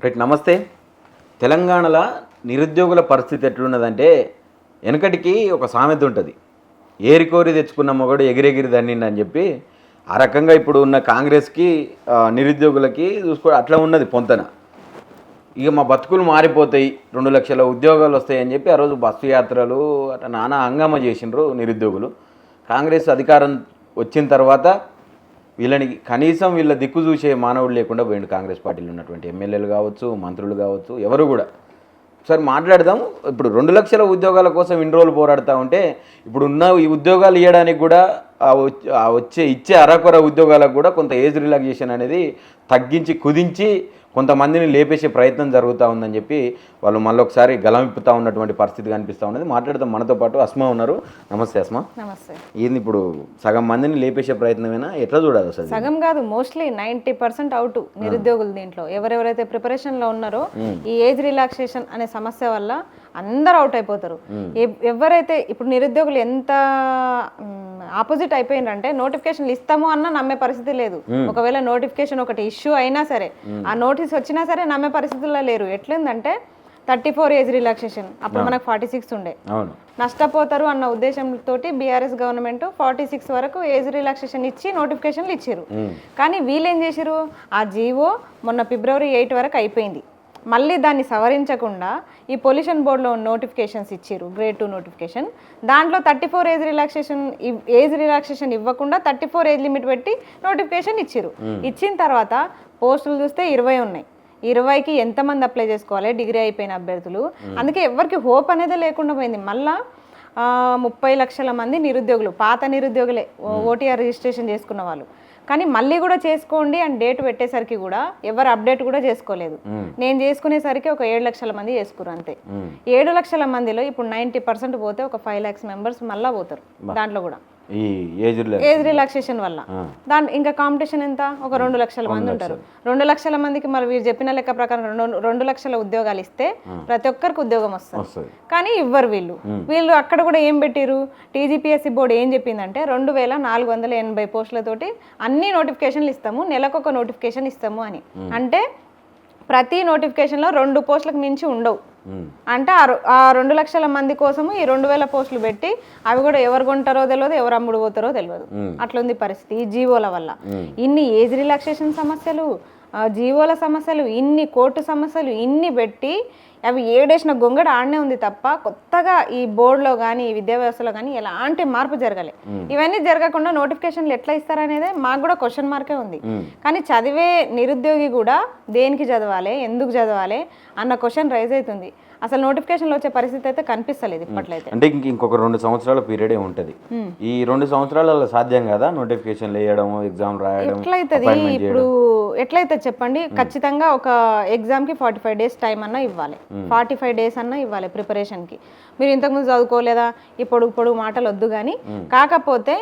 Right, నమస్తే. తెలంగాణలో నిరుద్యోగుల పరిస్థితి ఎట్లున్నదంటే వెనకటికి ఒక సామెత ఉంటుంది, ఏరికోరి తెచ్చుకున్న మొగడు ఎగిరెగిరి దన్నిండి అని చెప్పి. ఆ రకంగా ఇప్పుడు ఉన్న కాంగ్రెస్కి నిరుద్యోగులకి చూసుకో అట్లా ఉన్నది పొంతన. ఇక మా బతుకులు మారిపోతాయి, 2 లక్షల ఉద్యోగాలు వస్తాయి అని చెప్పి ఆ రోజు బస్సు యాత్రలు అట్లా నానా హంగామా చేసిండ్రు నిరుద్యోగులు. కాంగ్రెస్ అధికారం వచ్చిన తర్వాత వీళ్ళని కనీసం వీళ్ళ దిక్కు చూసే మానవుడు లేకుండా పోయిండు. కాంగ్రెస్ పార్టీలో ఉన్నటువంటి ఎమ్మెల్యేలు కావచ్చు, మంత్రులు కావచ్చు, ఎవరు కూడా. ఒకసారి మాట్లాడదాం. ఇప్పుడు 2 లక్షల ఉద్యోగాల కోసం ఇన్ని రోజులు పోరాడుతూ ఉంటే ఇప్పుడు ఉన్న ఈ ఉద్యోగాలు ఇవ్వడానికి కూడా ఇచ్చే అరకొర ఉద్యోగాలకు కూడా కొంత ఏజ్ రిలాక్సేషన్ అనేది తగ్గించి కుదించి కొంతమందిని లేపేసే ప్రయత్నం జరుగుతూ ఉందని చెప్పి వాళ్ళు మళ్ళీ ఒకసారి గలమిప్పుతూ ఉన్నటువంటి పరిస్థితి కనిపిస్తూ ఉన్నది. మాట్లాడదాం. మనతో పాటు అస్మా ఉన్నారు. నమస్తే అస్మా. నమస్తే. ఏంది ఇప్పుడు సగం మందిని లేపేసే ప్రయత్నమేనా, ఎట్లా చూడాలి అసలు? సగం కాదు, మోస్ట్లీ 90% అవుట్ నిరుద్యోగులు. దీంట్లో ఎవరెవరైతే ప్రిపరేషన్ లో ఉన్నారో ఈ ఏజ్ రిలాక్సేషన్ అనే సమస్య వల్ల అందరూ అవుట్ అయిపోతారు. ఎవరైతే ఇప్పుడు నిరుద్యోగులు ఎంత ఆపోజిట్ అయిపోయిందంటే నోటిఫికేషన్లు ఇస్తాము అన్న నమ్మే పరిస్థితి లేదు. ఒకవేళ నోటిఫికేషన్ ఒకటి ఇష్యూ అయినా సరే, ఆ నోటీస్ వచ్చినా సరే నమ్మే పరిస్థితుల్లో లేరు. ఎట్లుందంటే 34 ఏజ్ రిలాక్సేషన్, అప్పుడు మనకు 46 ఉండే. నష్టపోతారు అన్న ఉద్దేశంతో బీఆర్ఎస్ గవర్నమెంట్ 46 వరకు ఏజ్ రిలాక్సేషన్ ఇచ్చి నోటిఫికేషన్లు ఇచ్చారు. కానీ వీళ్ళు ఏం చేశారు, ఆ జీవో మొన్న February 8 వరకు అయిపోయింది. మళ్ళీ దాన్ని సవరించకుండా ఈ పొల్యూషన్ బోర్డులో నోటిఫికేషన్స్ ఇచ్చారు, గ్రేడ్ 2 నోటిఫికేషన్. దాంట్లో 34 ఏజ్ రిలాక్సేషన్ ఇవ్వకుండా 34 ఏజ్ లిమిట్ పెట్టి నోటిఫికేషన్ ఇచ్చారు. ఇచ్చిన తర్వాత పోస్టులు చూస్తే 20 ఉన్నాయి. 20కి ఎంతమంది అప్లై చేసుకోవాలి, డిగ్రీ అయిపోయిన అభ్యర్థులు. అందుకే ఎవరికి హోప్ అనేది లేకుండా పోయింది. మళ్ళా 30 లక్షల మంది నిరుద్యోగులు, పాత నిరుద్యోగులే, ఓటీఆర్ రిజిస్ట్రేషన్ చేసుకున్న వాళ్ళు. కానీ మళ్ళీ కూడా చేసుకోండి అని డేట్ పెట్టేసరికి కూడా ఎవరు అప్డేట్ కూడా చేసుకోలేదు. నేను చేసుకునేసరికి ఒక 7 లక్షల మంది చేసుకున్నారు అంతే. 7 లక్షల మందిలో ఇప్పుడు 90% పోతే ఒక 5 lakhs మెంబర్స్ మళ్ళీ పోతారు దాంట్లో కూడా ఈ ఏజ్ రిలాక్సేషన్ వల్ల. దాంట్లో ఇంకా కాంపిటీషన్ ఎంత, ఒక 2 లక్షల మంది ఉంటారు. 2 లక్షల మందికి మరి వీరు చెప్పిన లెక్క ప్రకారం 2 లక్షల ఉద్యోగాలు ఇస్తే ప్రతి ఒక్కరికి ఉద్యోగం వస్తుంది. కానీ ఇవ్వరు వీళ్ళు అక్కడ కూడా ఏం పెట్టిరు, టీజీపీఎస్సీ బోర్డు ఏం చెప్పిందంటే 2480 పోస్టులతోటి అన్ని నోటిఫికేషన్లు ఇస్తాము, నెలకొక నోటిఫికేషన్ ఇస్తాము అని. అంటే ప్రతి నోటిఫికేషన్లో 2 పోస్టులకు మించి ఉండవు. అంటే ఆ 2 లక్షల మంది కోసము ఈ 2000 పోస్టులు పెట్టి అవి కూడా ఎవరు కొంటారో తెలియదు, ఎవరు అమ్ముడు పోతారో తెలియదు. అట్లుంది పరిస్థితి ఈ జీవోల వల్ల. ఇన్ని ఏజ్ రిలాక్సేషన్ సమస్యలు, జీవోల సమస్యలు, ఇన్ని కోర్టు సమస్యలు, ఇన్ని పెట్టి అవి ఏడేసిన గొంగడ ఆడనే ఉంది తప్ప కొత్తగా ఈ బోర్డులో కానీ ఈ విద్యా వ్యవస్థలో కానీ ఎలాంటి మార్పు జరగాలి. ఇవన్నీ జరగకుండా నోటిఫికేషన్లు ఎట్లా ఇస్తారనేదే మాకు కూడా క్వశ్చన్ మార్కే ఉంది. కానీ చదివే నిరుద్యోగి కూడా దేనికి చదవాలి, ఎందుకు చదవాలి అన్న క్వశ్చన్ రైజ్ అవుతుంది. అసలు నోటిఫికేషన్లు వచ్చే పరిస్థితి అయితే కనిపిస్తలేదు ఇప్పట్లయితే. అంటే ఇంకొక 2 సంవత్సరాల పీరియడే ఉంటుంది. ఈ 2 సంవత్సరాలలో సాధ్యం కదా నోటిఫికేషన్లు వేయడం, ఎగ్జామ్ రాయడం? ఎట్లయితుంది ఇప్పుడు, ఎట్లయితే చెప్పండి. ఖచ్చితంగా ఒక ఎగ్జామ్కి 45 days టైం అన్నా ఇవ్వాలి, 45 days అన్నా ఇవ్వాలి ప్రిపరేషన్కి. మీరు ఇంతకుముందు చదువుకోలేదా, ఇప్పుడు మాటలు వద్దు. కానీ కాకపోతే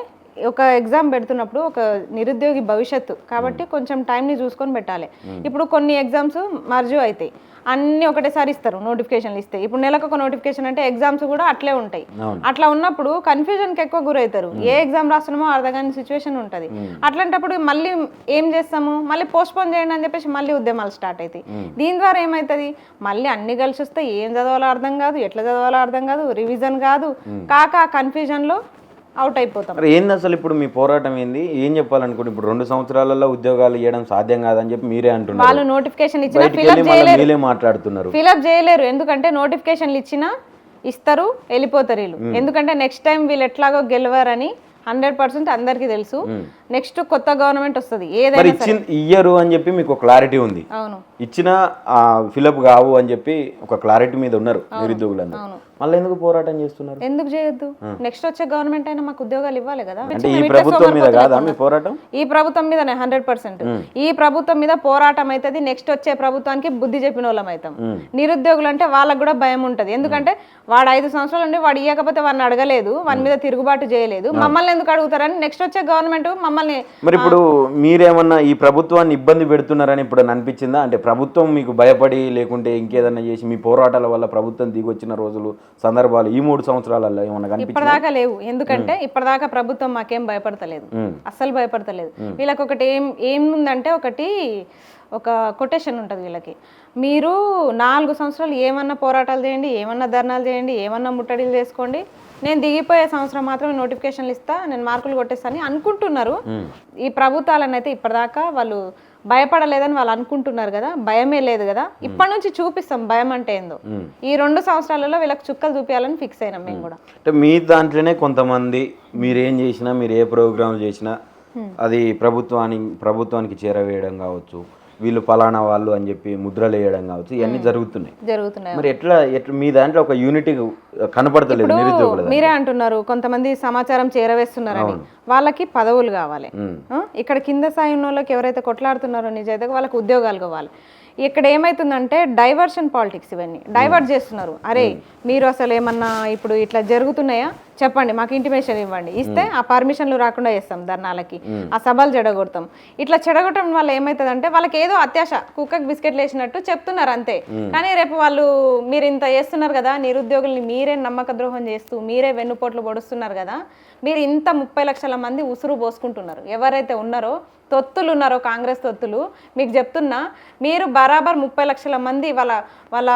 ఒక ఎగ్జామ్ పెడుతున్నప్పుడు ఒక నిరుద్యోగి భవిష్యత్తు కాబట్టి కొంచెం టైంని చూసుకొని పెట్టాలి. ఇప్పుడు కొన్ని ఎగ్జామ్స్ మర్జు అవుతాయి, అన్నీ ఒకటేసారి ఇస్తారు నోటిఫికేషన్లు ఇస్తే. ఇప్పుడు నెలకు ఒక నోటిఫికేషన్ అంటే ఎగ్జామ్స్ కూడా అట్లే ఉంటాయి. అట్లా ఉన్నప్పుడు కన్ఫ్యూజన్కి ఎక్కువ గురవుతారు. ఏ ఎగ్జామ్ రాస్తున్నామో అర్థం కాని సిచ్యువేషన్ ఉంటుంది. అట్లాంటప్పుడు మళ్ళీ ఏం చేస్తాము, మళ్ళీ పోస్ట్పోన్ చేయండి అని చెప్పేసి మళ్ళీ ఉద్యమాలు స్టార్ట్ అవుతాయి. దీని ద్వారా ఏమవుతుంది, మళ్ళీ అన్ని కలిసి వస్తే ఏం చదవాలో అర్థం కాదు, ఎట్లా చదవాలో అర్థం కాదు, రివిజన్ కాదు, కాక కన్ఫ్యూజన్లో అవుట్ అయిపోతాం. ఏంది అసలు ఇప్పుడు మీ పోరాటం ఏంది, ఏం చెప్పాలనుకుంటే ఇప్పుడు 2 సంవత్సరాలలో ఉద్యోగాలు ఇవ్వడం సాధ్యం కాదని చెప్పి మీరే అంటున్నారు. వాళ్ళు నోటిఫికేషన్ ఇచ్చినా ఫిలప్ చేయలేరు. ఎందుకంటే నోటిఫికేషన్లు ఇచ్చినా ఇస్తారు, వెళ్ళిపోతారు వీళ్ళు. ఎందుకంటే నెక్స్ట్ టైం వీళ్ళు ఎట్లాగో గెలవారని 100% అందరికీ తెలుసు. నెక్స్ట్ కొత్త గవర్నమెంట్ వస్తుంది, ఏదైనా ఇయ్యరు అని చెప్పి మీకు క్లారిటీ ఉంది. అవును, ఇచ్చిన ఫిలప్ కావు అని చెప్పి ఒక క్లారిటీ మీద ఉన్నారు నిరుద్యోగులందరూ. మళ్ళీ ఎందుకు పోరాటం చేస్తున్నారు? ఎందుకు చేయొద్దు, నెక్స్ట్ వచ్చే గవర్నమెంట్ అయినా మాకు ఉద్యోగాలు ఇవ్వాలి కదా. అంటే ఈ ప్రభుత్వం మీద కాదా మీ పోరాటం? ఈ ప్రభుత్వం మీద 100%. ఈ ప్రభుత్వం మీద పోరాటం అవుతుంది. నెక్స్ట్ వచ్చే ప్రభుత్వానికి బుద్ధి చెప్పిన వాళ్ళం అవుతాం. నిరుద్యోగులు అంటే వాళ్ళకు కూడా భయం ఉంటుంది. ఎందుకంటే వాడు 5 సంవత్సరాలు ఉండి వాడు ఇవ్వకపోతే వాడిని అడగలేదు, వాని మీద తిరుగుబాటు చేయలేదు, మమ్మల్ని ఎందుకు అడుగుతారని నెక్స్ట్ వచ్చే గవర్నమెంట్ మమ్మల్ని. మరి ఇప్పుడు మీరేమన్నా ఈ ప్రభుత్వాన్ని ఇబ్బంది పెడుతున్నారని ఇప్పుడు అనిపించిందా? అంటే ప్రభుత్వం మీకు భయపడి లేకుంటే ఇంకేదన్నా చేసి మీ పోరాటాల వల్ల ప్రభుత్వం దిగొచ్చిన రోజులు, సందర్భాలు ఈ 3 సంవత్సరాలలో ఏమన్నా కనిపించిందా? ఇప్పటిదాకా లేవు. ఎందుకంటే ఇప్పటిదాకా ప్రభుత్వం మాకేం భయపడతలేదు, అస్సలు భయపడతలేదు. వీళ్ళకి ఒకటి ఏముందంటే, ఒకటి ఒక కొటేషన్ ఉంటుంది వీళ్ళకి. మీరు 4 సంవత్సరాలు ఏమన్నా పోరాటాలు చేయండి, ఏమన్నా ధర్నాలు చేయండి, ఏమన్నా ముట్టడిలు చేసుకోండి, నేను దిగిపోయే సంవత్సరం మాత్రమే నోటిఫికేషన్లు ఇస్తా, నేను మార్కులు కొట్టేస్తాను అనుకుంటున్నారు. ఈ ప్రభుత్వాలను అయితే ఇప్పటిదాకా వాళ్ళు భయపడలేదని వాళ్ళు అనుకుంటున్నారు కదా, భయమే లేదు కదా. ఇప్పటి నుంచి చూపిస్తాం భయం అంటే ఏందో. ఈ 2 సంవత్సరాలలో వీళ్ళకి చుక్కలు చూపించాలని ఫిక్స్ అయినాం మేము కూడా. అంటే మీ దాంట్లోనే కొంతమంది మీరేం చేసినా, మీరు ఏ ప్రోగ్రామ్ చేసినా అది ప్రభుత్వానికి చేరవేయడం కావచ్చు, వీళ్ళు ఫలానా వాళ్ళు అని చెప్పి ముద్రలు వేయడం కావచ్చు, ఇవన్నీ జరుగుతున్నాయి. మరి ఎట్లా మీ దాంట్లో ఒక యూనిటీ కనపడతలేదు నిరుద్యోగుల దాంట్లో? మీరే అంటున్నారు కొంతమంది సమాచారం చేరవేస్తున్నారని, వాళ్ళకి పదవులు కావాలి. ఇక్కడ కింద స్థాయి ఉన్న వాళ్ళకి ఎవరైతే కొట్లాడుతున్నారో నిజాయితీగా వాళ్ళకి ఉద్యోగాలు కావాలి. ఇక్కడ ఏమవుతుందంటే డైవర్షన్ పాలిటిక్స్, ఇవన్నీ డైవర్ట్ చేస్తున్నారు. అరే మీరు అసలు ఏమన్నా ఇప్పుడు ఇట్లా జరుగుతున్నాయా చెప్పండి, మాకు ఇంటిమేషన్ ఇవ్వండి, ఇస్తే ఆ పర్మిషన్లు రాకుండా చేస్తాం ధర్నాలకి, ఆ సభలు చెడగొడతాం. ఇట్లా చెడగొట్టడం వల్ల ఏమవుతుందంటే వాళ్ళకి ఏదో అత్యాశ, కుక్కకి బిస్కెట్లు వేసినట్టు చెప్తున్నారు అంతే. కానీ రేపు వాళ్ళు మీరు ఇంత చేస్తున్నారు కదా, నిరుద్యోగుల్ని మీరే నమ్మక ద్రోహం చేస్తూ మీరే వెన్నుపోట్లు పొడుస్తున్నారు కదా, మీరు ఇంత 30 లక్షల మంది ఉసురు పోసుకుంటున్నారు. ఎవరైతే ఉన్నారో తొత్తులు ఉన్నారో కాంగ్రెస్ తొత్తులు, మీకు చెప్తున్నా, మీరు బరాబర్ 30 లక్షల మంది వాళ్ళ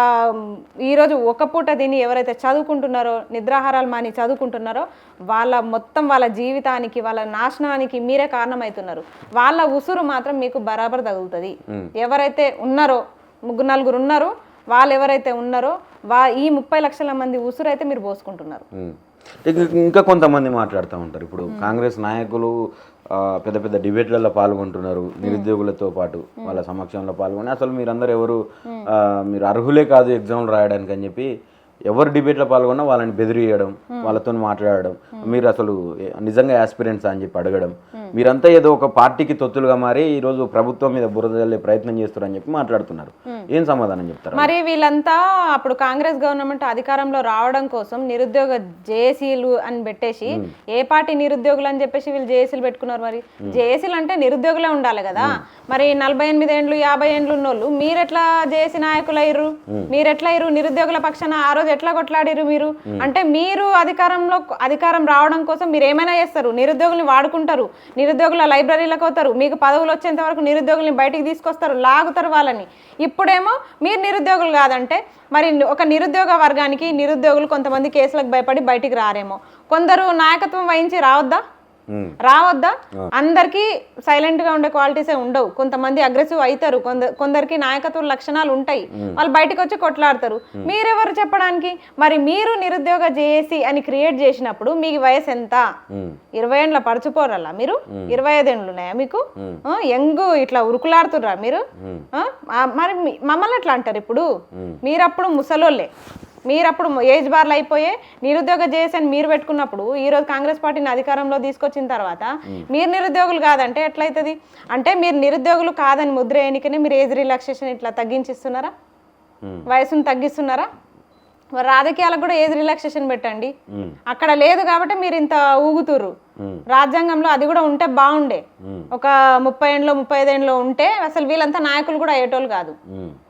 ఈరోజు ఒక పూట తిని ఎవరైతే చదువుకుంటున్నారో, నిద్రాహారాలు మాని చదువుకుంటున్నారో, వాళ్ళ జీవితానికి, వాళ్ళ నాశనానికి మీరే కారణమవుతున్నారు. వాళ్ళ ఉసురు మాత్రం మీకు బరాబర్ తగులుతుంది. ఎవరైతే ఉన్నారో 3-4 ఉన్నారు, వాళ్ళు ఎవరైతే ఉన్నారో ఈ 30 లక్షల మంది ఉసురు అయితే మీరు పోసుకుంటున్నారు. ఇంకా కొంతమంది మాట్లాడుతూ ఉంటారు, ఇప్పుడు కాంగ్రెస్ నాయకులు పెద్ద పెద్ద డిబేట్లలో పాల్గొంటున్నారు నిరుద్యోగులతో పాటు, వాళ్ళ సమక్షంలో పాల్గొని అసలు మీరందరూ ఎవరు మీరు అర్హులే కాదు ఎగ్జామ్లు రాయడానికి అని చెప్పి ఎవరు డిబేట్లో పాల్గొన్నా వాళ్ళని బెదిరియడం, వాళ్ళతో మాట్లాడడం, మీరు అసలు నిజంగా యాస్పిరెంట్స్ అని చెప్పి అడగడం, మీరంతా ఏదో ఒక పార్టీకి తొత్తులుగా మారి ఈరోజు ప్రభుత్వం మీద బురద జల్లే ప్రయత్నం చేస్తారని చెప్పి మాట్లాడుతున్నారు. ఏం సమాధానం చెప్తారు? మరి వీళ్ళంతా అప్పుడు కాంగ్రెస్ గవర్నమెంట్ అధికారంలో రావడం కోసం నిరుద్యోగ జేఏసీలు అని పెట్టేసి, ఏ పార్టీ నిరుద్యోగులు అని చెప్పేసి వీళ్ళు జేఏసీలు పెట్టుకున్నారు. మరి జేఏసీలు అంటే నిరుద్యోగులే ఉండాలి కదా. మరి 48 ఏండ్లు 50 ఏండ్లు ఉన్నోళ్ళు మీరెట్లా జేఏసీ నాయకులు అయ్యారు? మీరెట్లా అయ్యారు నిరుద్యోగుల పక్షాన? ఆ రోజు ఎట్లా కొట్లాడిరు మీరు? అంటే మీరు అధికారం రావడం కోసం మీరు ఏమైనా చేస్తారు, నిరుద్యోగుల్ని వాడుకుంటారు, నిరుద్యోగుల లైబ్రరీలకు అవుతారు, మీకు పదవులు వచ్చేంత వరకు నిరుద్యోగుల్ని బయటికి తీసుకొస్తారు, లాగుతారు వాళ్ళని. ఇప్పుడేమో మీరు నిరుద్యోగులు కాదంటే మరి ఒక నిరుద్యోగ వర్గానికి నిరుద్యోగులు కొంతమంది కేసులకు భయపడి బయటికి రారేమో, కొందరు నాయకత్వం వహించి రావద్దా? అందరికీ సైలెంట్ గా ఉండే క్వాలిటీసే ఉండవు. కొంతమంది అగ్రెసివ్ అవుతారు, కొందరికి నాయకత్వ లక్షణాలు ఉంటాయి, వాళ్ళు బయటకు వచ్చి కొట్లాడతారు. మీరెవరు చెప్పడానికి? మరి మీరు నిరుద్యోగ జేఏసీ అని క్రియేట్ చేసినప్పుడు మీకు వయసు ఎంత? 20 ఏండ్ల పరచుపోరల్లా మీరు? 25 ఏండ్లు ఉన్నాయా మీకు? యంగ్ ఇట్లా ఉరుకులాడుతుర్రా మీరు? మరి మమ్మల్ని ఎట్లా అంటారు ఇప్పుడు? మీరప్పుడు ముసలోళ్ళే, మీరప్పుడు ఏజ్ బార్లు అయిపోయే నిరుద్యోగ జేఏసీ అని మీరు పెట్టుకున్నప్పుడు ఈరోజు కాంగ్రెస్ పార్టీని అధికారంలో తీసుకొచ్చిన తర్వాత మీరు నిరుద్యోగులు కాదంటే ఎట్లయితుంది? అంటే మీరు నిరుద్యోగులు కాదని ముద్ర ఎన్నికనే మీరు ఏజ్ రిలాక్సేషన్ ఇట్లా తగ్గించిస్తున్నారా, వయసును తగ్గిస్తున్నారా? రాజకీయాలకు కూడా ఏజ్ రిలాక్సేషన్ పెట్టండి. అక్కడ లేదు కాబట్టి మీరు ఇంత ఊగుతుర్రు. రాజ్యాంగంలో అది కూడా ఉంటే బాగుండే. ఒక 30 ఏండ్లో 35 ఏండ్లో ఉంటే అసలు వీళ్ళంతా నాయకులు కూడా అయ్యేటోళ్ళు కాదు.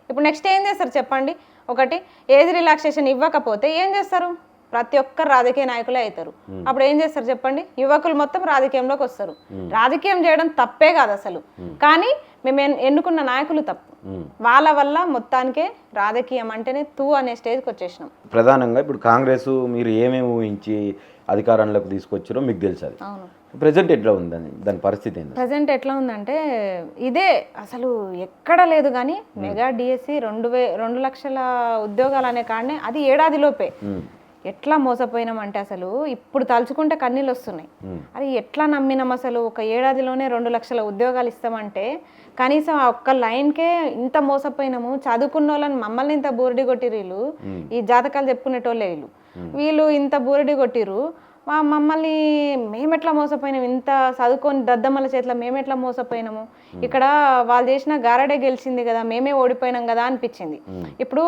ఇప్పుడు నెక్స్ట్ ఏం చేస్తారు చెప్పండి? ఒకటి ఏజ్ రిలాక్సేషన్ ఇవ్వకపోతే ఏం చేస్తారు? ప్రతి ఒక్కరు రాజకీయ నాయకులే అవుతారు. అప్పుడు ఏం చేస్తారు చెప్పండి? యువకులు మొత్తం రాజకీయంలోకి వస్తారు. రాజకీయం చేయడం తప్పే కాదు అసలు, కానీ మేము ఎన్నుకున్న నాయకులు తప్పు. వాళ్ళ వల్ల మొత్తానికే రాజకీయం అంటేనే తూ అనే స్టేజ్కి వచ్చేసినాం. ప్రధానంగా ఇప్పుడు కాంగ్రెస్ మీరు ఏమేమి ఊహించి అధికారంలోకి తీసుకొచ్చారో మీకు తెలుసు. అది ప్రెజెంట్ ఎట్లా ఉందని దాని పరిస్థితి ఏంటి? ప్రెజెంట్ ఎట్లా ఉందంటే ఇదే అసలు ఎక్కడ లేదు కానీ మెగా డిఎస్సి 2 లక్షల ఉద్యోగాలు అనే కాడనే అది ఏడాదిలోపే ఎట్లా మోసపోయినామంటే అసలు ఇప్పుడు తలుచుకుంటే కన్నీళ్ళు వస్తున్నాయి. అది ఎట్లా నమ్మినాం అసలు? ఒక ఏడాదిలోనే 2 లక్షల ఉద్యోగాలు ఇస్తామంటే కనీసం ఆ ఒక్క లైన్కే ఇంత మోసపోయినాము. చదువుకున్న వాళ్ళని మమ్మల్ని ఇంత బూరిడి కొట్టిరు వీళ్ళు, ఈ జాతకాలు చెప్పుకునేటోళ్ళే వీళ్ళు ఇంత బూరిడి కొట్టిరు మమ్మల్ని. మేమెట్లా మోసపోయినాము? ఇంత చదువుకొని దద్దమ్మల చేతిలో మేమెట్లా మోసపోయినాము? ఇక్కడ వాళ్ళు చేసిన గారడే గెలిచింది కదా, మేమే ఓడిపోయినాం కదా అనిపించింది. ఇప్పుడు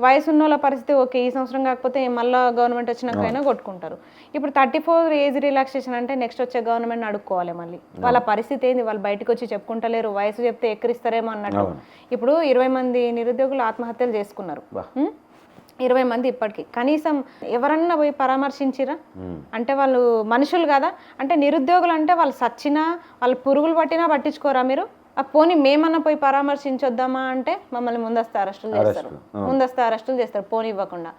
వయసున్నోళ్ళ పరిస్థితి ఓకే, ఈ సంవత్సరం కాకపోతే మళ్ళీ గవర్నమెంట్ వచ్చినాకైనా కొట్టుకుంటారు. ఇప్పుడు 34 ఏజ్ రిలాక్సేషన్ అంటే నెక్స్ట్ వచ్చే గవర్నమెంట్ అడుక్కోవాలి మళ్ళీ. వాళ్ళ పరిస్థితి ఏంది? వాళ్ళు బయటకు వచ్చి చెప్పుకుంటలేరు, వయసు చెప్తే ఎక్కిరిస్తారేమో అన్నట్టు. ఇప్పుడు 20 మంది నిరుద్యోగులు ఆత్మహత్యలు చేసుకున్నారు. 20 మంది ఇప్పటికి కనీసం ఎవరన్నా పోయి పరామర్శించిరా? అంటే వాళ్ళు మనుషులు కదా, అంటే నిరుద్యోగులు అంటే వాళ్ళు సచ్చినా వాళ్ళు పురుగులు పట్టినా పట్టించుకోరా మీరు? పోనీ మేమన్నా పోయి పరామర్శించొద్దామా అంటే మమ్మల్ని ముందస్తు అరెస్టులు చేస్తారు, ముందస్తు అరెస్టులు చేస్తారు పోనీ ఇవ్వకుండా.